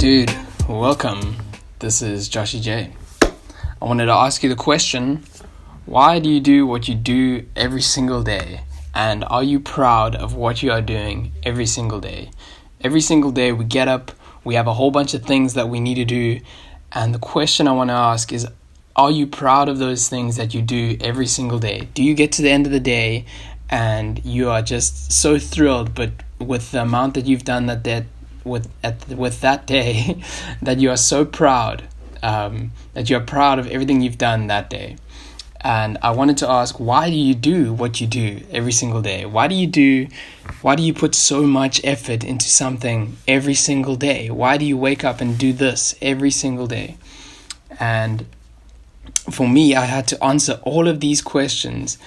dude, welcome. This is Joshy J. I wanted to ask you the question, why do you do what you do every single day? And are you proud of what you are doing every single day? Every single day we get up, we have a whole bunch of things that we need to do. And the question I want to ask is, are you proud of those things that you do every single day? Do you get to the end of the day and you are just so thrilled, but with the amount that you've done with that day, that you are so proud, that you are proud of everything you've done that day? And I wanted to ask, why do you do what you do every single day? Why do you put so much effort into something every single day? Why do you wake up and do this every single day? And for me, I had to answer all of these questions.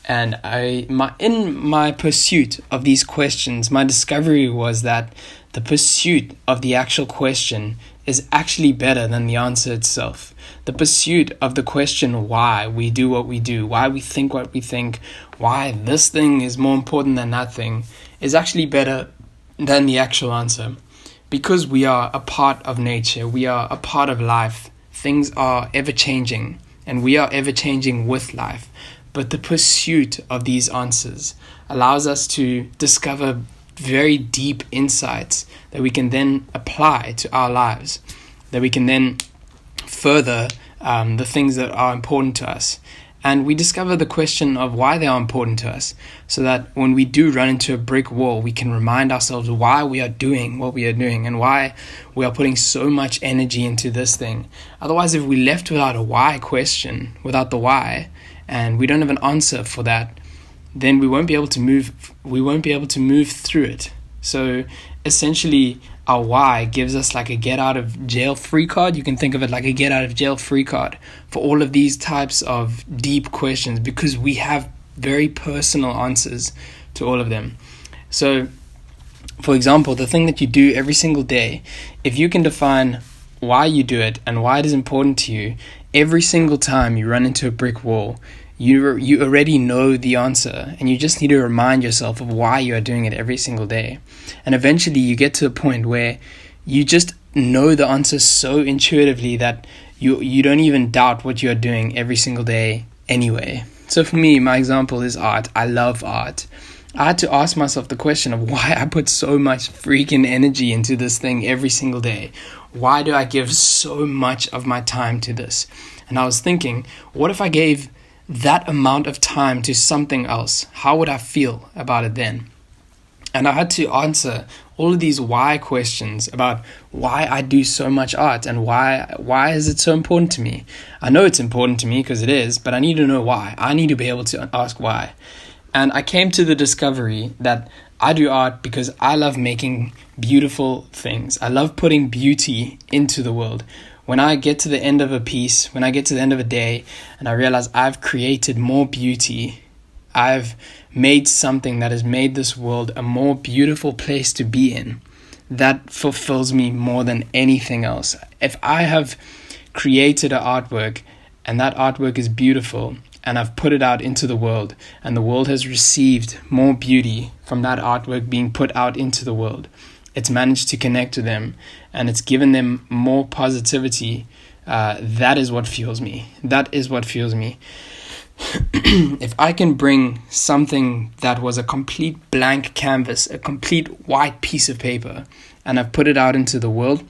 And in my pursuit of these questions, my discovery was that the pursuit of the actual question is actually better than the answer itself. The pursuit of the question why we do what we do, why we think what we think, why this thing is more important than that thing, is actually better than the actual answer. Because we are a part of nature, we are a part of life, things are ever changing, and we are ever changing with life. But the pursuit of these answers allows us to discover very deep insights that we can then apply to our lives, that we can then further the things that are important to us. And we discover the question of why they are important to us, so that when we do run into a brick wall, we can remind ourselves why we are doing what we are doing and why we are putting so much energy into this thing. Otherwise, if we left without a why question, without the why, and we don't have an answer for that, then we won't be able to move through it. So essentially, our why gives us like a get out of jail free card. You can think of it like a get out of jail free card for all of these types of deep questions, because we have very personal answers to all of them. So, for example, the thing that you do every single day, if you can define why you do it and why it is important to you, every single time you run into a brick wall, you already know the answer, and you just need to remind yourself of why you are doing it every single day. And eventually you get to a point where you just know the answer so intuitively that you don't even doubt what you are doing every single day anyway. So for me, my example is art. I love art. I had to ask myself the question of why I put so much freaking energy into this thing every single day. Why do I give so much of my time to this? And I was thinking, what if I gave that amount of time to something else? How would I feel about it then? And I had to answer all of these why questions about why I do so much art and why is it so important to me. I know it's important to me because it is, but I need to know why. I need to be able to ask why. And I came to the discovery that I do art because I love making beautiful things. I love putting beauty into the world. When I get to the end of a piece, when I get to the end of a day, and I realize I've created more beauty, I've made something that has made this world a more beautiful place to be in, that fulfills me more than anything else. If I have created an artwork, and that artwork is beautiful, and I've put it out into the world, and the world has received more beauty from that artwork being put out into the world, it's managed to connect to them, and it's given them more positivity. That is what fuels me. That is what fuels me. If I can bring something that was a complete blank canvas, a complete white piece of paper, and I've put it out into the world,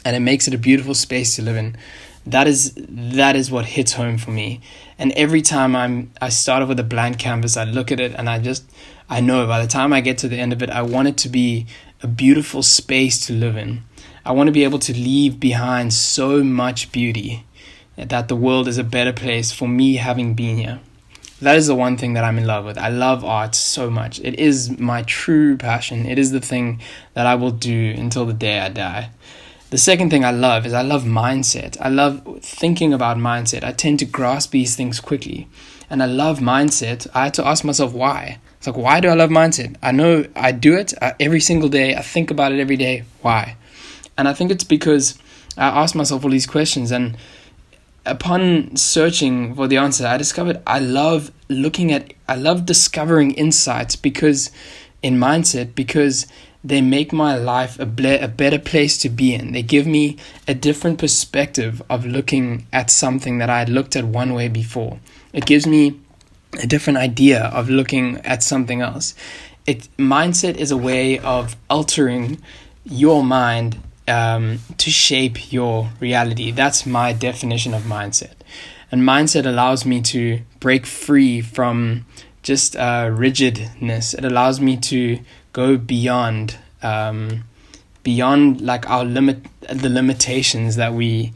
and it makes it a beautiful space to live in, that is what hits home for me. And every time I start off with a blank canvas, I look at it, and I know by the time I get to the end of it, I want it to be a beautiful space to live in. I want to be able to leave behind so much beauty that the world is a better place for me having been here. That is the one thing that I'm in love with. I love art so much. It is my true passion. It is the thing that I will do until the day I die. The second thing I love is I love mindset. I love thinking about mindset. I tend to grasp these things quickly. And I love mindset. I had to ask myself why. It's like, why do I love mindset? I know I do it every single day. I think about it every day. Why? And I think it's because I asked myself all these questions, and upon searching for the answer, I discovered I love discovering insights because in mindset, because they make my life a better place to be in. They give me a different perspective of looking at something that I had looked at one way before. It gives me a different idea of looking at something else. Mindset is a way of altering your mind to shape your reality. That's my definition of mindset. And mindset allows me to break free from just rigidness. It allows me to go beyond like the limitations that we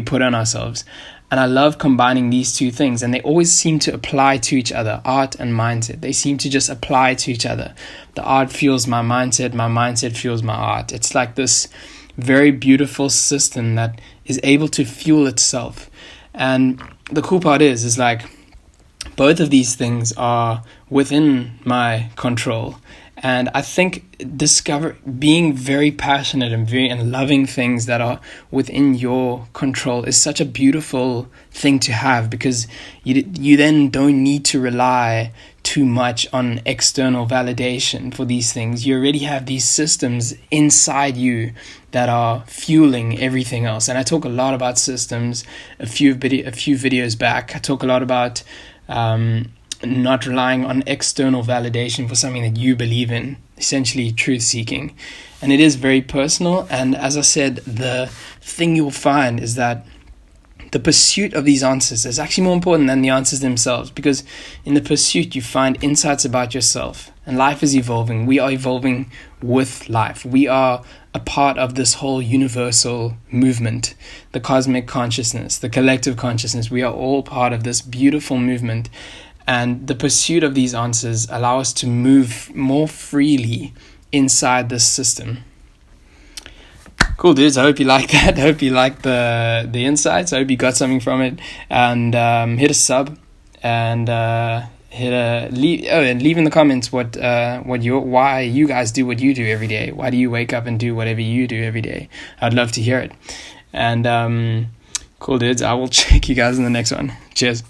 put on ourselves. And I love combining these two things, and they always seem to apply to each other, art and mindset. They seem to just apply to each other. The art fuels my mindset fuels my art. It's like this very beautiful system that is able to fuel itself. And the cool part is like both of these things are within my control. And I think being very passionate and loving things that are within your control is such a beautiful thing to have, because you then don't need to rely too much on external validation for these things. You already have these systems inside you that are fueling everything else. And I talk a lot about systems a few videos back. I talk a lot about not relying on external validation for something that you believe in, essentially truth seeking. And it is very personal. And as I said, the thing you'll find is that the pursuit of these answers is actually more important than the answers themselves, because in the pursuit you find insights about yourself, and life is evolving. We are evolving with life. We are a part of this whole universal movement, the cosmic consciousness, the collective consciousness. We are all part of this beautiful movement. And the pursuit of these answers allow us to move more freely inside this system. Cool, dudes. I hope you like that. I hope you like the insights. I hope you got something from it. And hit a sub, and leave in the comments why you guys do what you do every day. Why do you wake up and do whatever you do every day? I'd love to hear it. And cool, dudes. I will check you guys in the next one. Cheers.